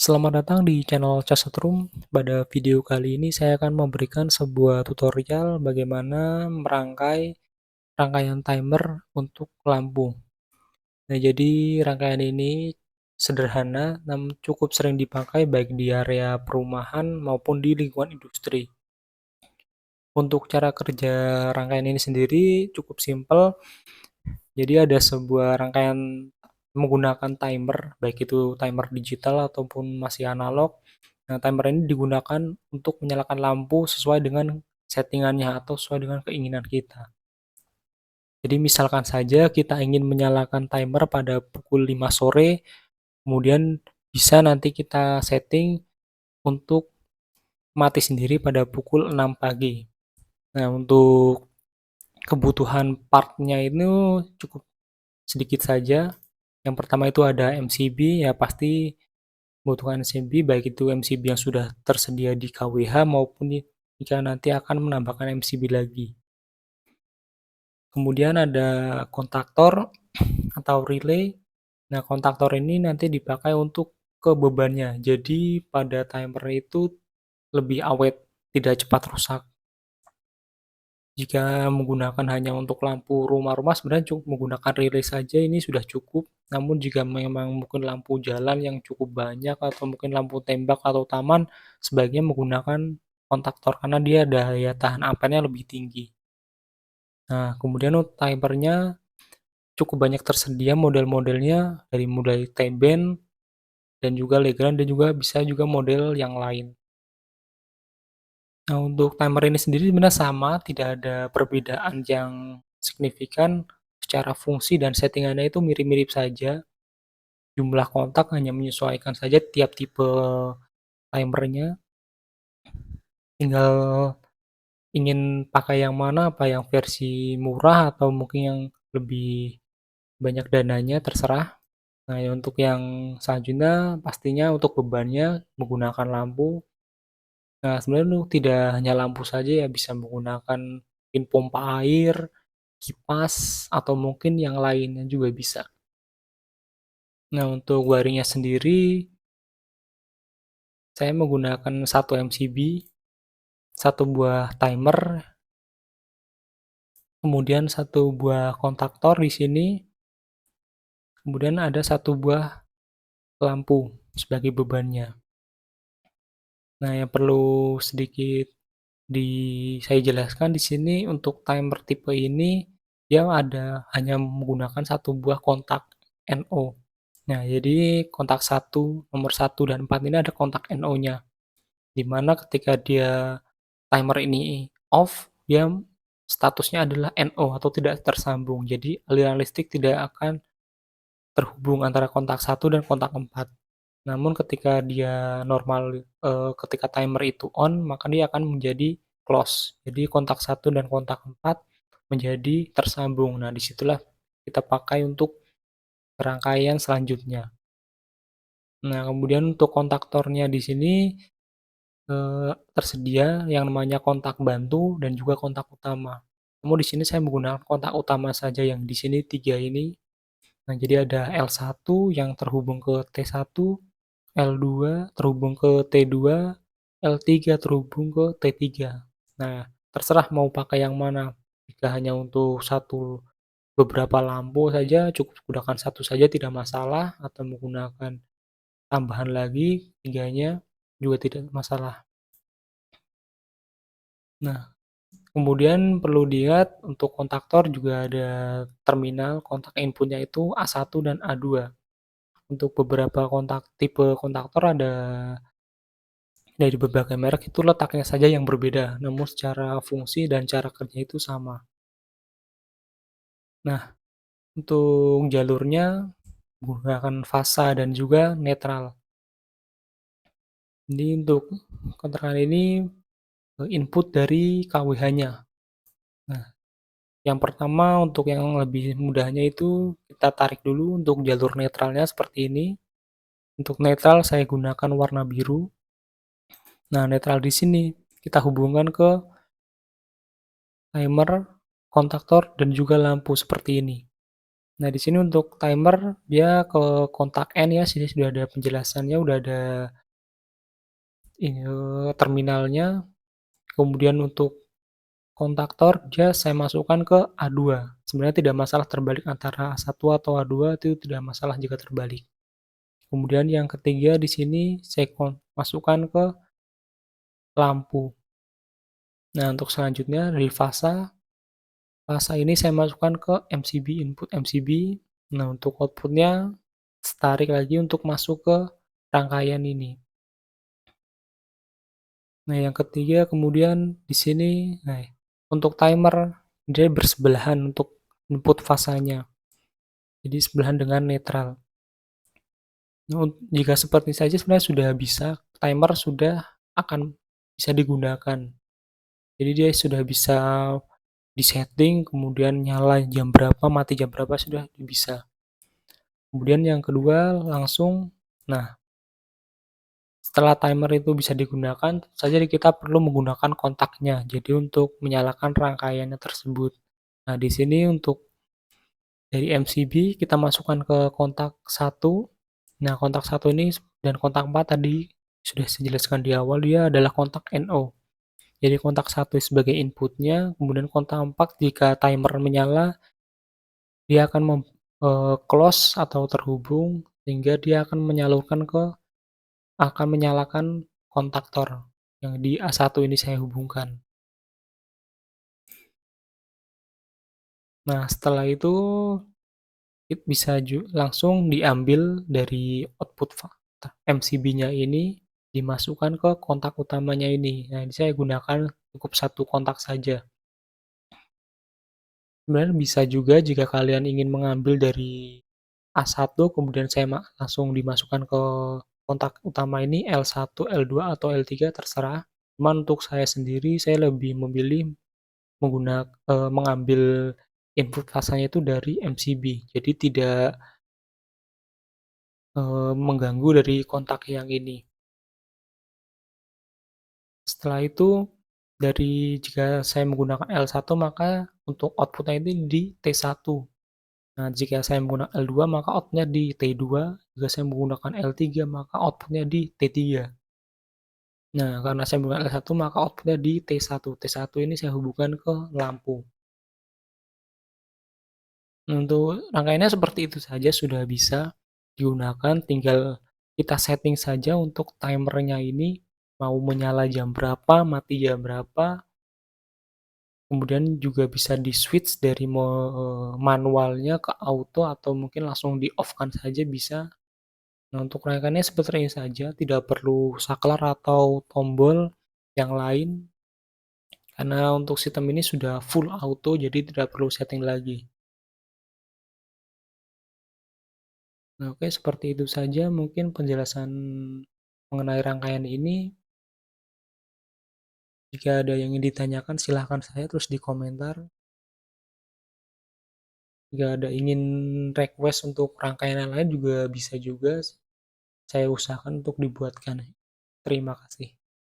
Selamat datang di channel Casetrum. Pada video kali ini saya akan memberikan sebuah tutorial bagaimana merangkai rangkaian timer untuk lampu. Nah, jadi rangkaian ini sederhana namun cukup sering dipakai baik di area perumahan maupun di lingkungan industri. Untuk cara kerja rangkaian ini sendiri cukup simpel. Jadi ada sebuah rangkaian menggunakan timer, baik itu timer digital ataupun masih analog. Nah, timer ini digunakan untuk menyalakan lampu sesuai dengan settingannya atau sesuai dengan keinginan kita. Jadi misalkan saja kita ingin menyalakan timer pada pukul 5 sore, kemudian bisa nanti kita setting untuk mati sendiri pada pukul 6 pagi. Nah, untuk kebutuhan partnya itu cukup sedikit saja. Yang pertama itu ada MCB, ya pasti membutuhkan MCB, baik itu MCB yang sudah tersedia di KWH maupun jika nanti akan menambahkan MCB lagi. Kemudian ada kontaktor atau relay. Nah, kontaktor ini nanti dipakai untuk ke bebannya. Jadi pada timer itu lebih awet, tidak cepat rusak. Jika menggunakan hanya untuk lampu rumah-rumah sebenarnya cukup menggunakan relay saja ini sudah cukup. Namun jika memang mungkin lampu jalan yang cukup banyak atau mungkin lampu tembak atau taman, sebaiknya menggunakan kontaktor karena dia daya tahan ampernya lebih tinggi. Nah, kemudian untuk timernya cukup banyak tersedia model-modelnya dari mulai T-band dan juga Legrand dan juga bisa juga model yang lain. Nah, untuk timer ini sendiri sebenarnya sama, tidak ada perbedaan yang signifikan. Secara fungsi dan settingannya itu mirip-mirip saja. Jumlah kontak hanya menyesuaikan saja tiap tipe timernya. Tinggal ingin pakai yang mana, apa yang versi murah atau mungkin yang lebih banyak dananya, terserah. Nah, ya untuk yang selanjutnya pastinya untuk bebannya menggunakan lampu. Nah, sebenarnya untuk tidak hanya lampu saja ya, bisa menggunakan mungkin pompa air, kipas, atau mungkin yang lainnya juga bisa. Nah, untuk wiringnya sendiri, saya menggunakan satu MCB, satu buah timer, kemudian satu buah kontaktor di sini, kemudian ada satu buah lampu sebagai bebannya. Nah, yang perlu sedikit saya jelaskan di sini untuk timer tipe ini dia hanya menggunakan satu buah kontak NO. Nah, jadi kontak nomor 1 dan 4 ini ada kontak NO-nya. Di mana ketika dia timer ini off, dia statusnya adalah NO atau tidak tersambung. Jadi aliran listrik tidak akan terhubung antara kontak 1 dan kontak 4. Namun ketika dia normal, ketika timer itu on, maka dia akan menjadi close. Jadi kontak 1 dan kontak 4 menjadi tersambung. Nah, disitulah kita pakai untuk rangkaian selanjutnya. Nah, kemudian untuk kontaktornya di sini, tersedia yang namanya kontak bantu dan juga kontak utama. Namun di sini saya menggunakan kontak utama saja yang di sini 3 ini. Nah, jadi ada L1 yang terhubung ke T1, L2 terhubung ke T2, L3 terhubung ke T3. Nah, terserah mau pakai yang mana. Jika hanya untuk beberapa lampu saja cukup gunakan satu saja tidak masalah, atau menggunakan tambahan lagi tiganya juga tidak masalah. Nah, kemudian perlu diingat untuk kontaktor juga ada terminal kontak inputnya itu A1 dan A2. Untuk beberapa tipe kontaktor ada dari berbagai merek itu letaknya saja yang berbeda, namun secara fungsi dan cara kerja itu sama. Nah, untuk jalurnya menggunakan fasa dan juga netral. Jadi untuk kontrakan ini input dari KWH-nya. Nah, yang pertama untuk yang lebih mudahnya itu kita tarik dulu untuk jalur netralnya seperti ini. Untuk netral saya gunakan warna biru. Nah, netral di sini kita hubungkan ke timer, kontaktor, dan juga lampu seperti ini. Nah, di sini untuk timer dia ke kontak N ya, sini sudah ada penjelasannya, udah ada ini, terminalnya. Kemudian untuk kontaktor dia saya masukkan ke A2. Sebenarnya tidak masalah terbalik antara A1 atau A2 itu tidak masalah jika terbalik. Kemudian yang ketiga di sini saya masukkan ke lampu. Nah, untuk selanjutnya dari fasa ini saya masukkan ke MCB, input MCB. Nah, untuk outputnya tarik lagi untuk masuk ke rangkaian ini. Nah, yang ketiga kemudian di sini, nah, untuk timer dia bersebelahan untuk input fasanya. Jadi sebelahan dengan netral. Nah, jika seperti saja sebenarnya sudah bisa, timer sudah akan bisa digunakan. Jadi dia sudah bisa disetting, kemudian nyala jam berapa, mati jam berapa sudah bisa. Kemudian yang kedua langsung, nah setelah timer itu bisa digunakan, tentu saja kita perlu menggunakan kontaknya. Jadi untuk menyalakan rangkaiannya tersebut. Nah, di sini untuk dari MCB kita masukkan ke kontak satu. Nah, kontak satu ini dan kontak 4 tadi sudah saya jelaskan di awal, dia adalah kontak NO. Jadi kontak satu sebagai inputnya, kemudian kontak 4 jika timer menyala, dia akan close atau terhubung, sehingga dia akan menyalakan kontaktor yang di A1 ini saya hubungkan. Nah, setelah itu bisa langsung diambil dari output MCB-nya ini, dimasukkan ke kontak utamanya ini. Nah, ini saya gunakan cukup satu kontak saja. Sebenarnya bisa juga jika kalian ingin mengambil dari A1 kemudian saya langsung dimasukkan ke kontak utama ini L1, L2 atau L3 terserah. Cuman untuk saya sendiri saya lebih memilih mengambil input fasanya itu dari MCB. Jadi tidak mengganggu dari kontak yang ini. Setelah itu jika saya menggunakan L1 maka untuk outputnya ini di T1. Nah, jika saya menggunakan L2 maka outputnya di T2, jika saya menggunakan L3 maka outputnya di T3. Nah, karena saya menggunakan L1 maka outputnya di T1. T1 ini saya hubungkan ke lampu. Untuk rangkaiannya seperti itu saja sudah bisa digunakan, tinggal kita setting saja untuk timernya ini mau menyala jam berapa, mati jam berapa, kemudian juga bisa di-switch dari manualnya ke auto atau mungkin langsung di-off-kan saja bisa. Nah, untuk rangkaiannya seperti ini saja, tidak perlu saklar atau tombol yang lain, karena untuk sistem ini sudah full auto, jadi tidak perlu setting lagi. Nah, oke, seperti itu saja mungkin penjelasan mengenai rangkaian ini. Jika ada yang ingin ditanyakan silahkan saya terus di komentar. Jika ada ingin request untuk rangkaian yang lain juga bisa juga saya usahakan untuk dibuatkan. Terima kasih.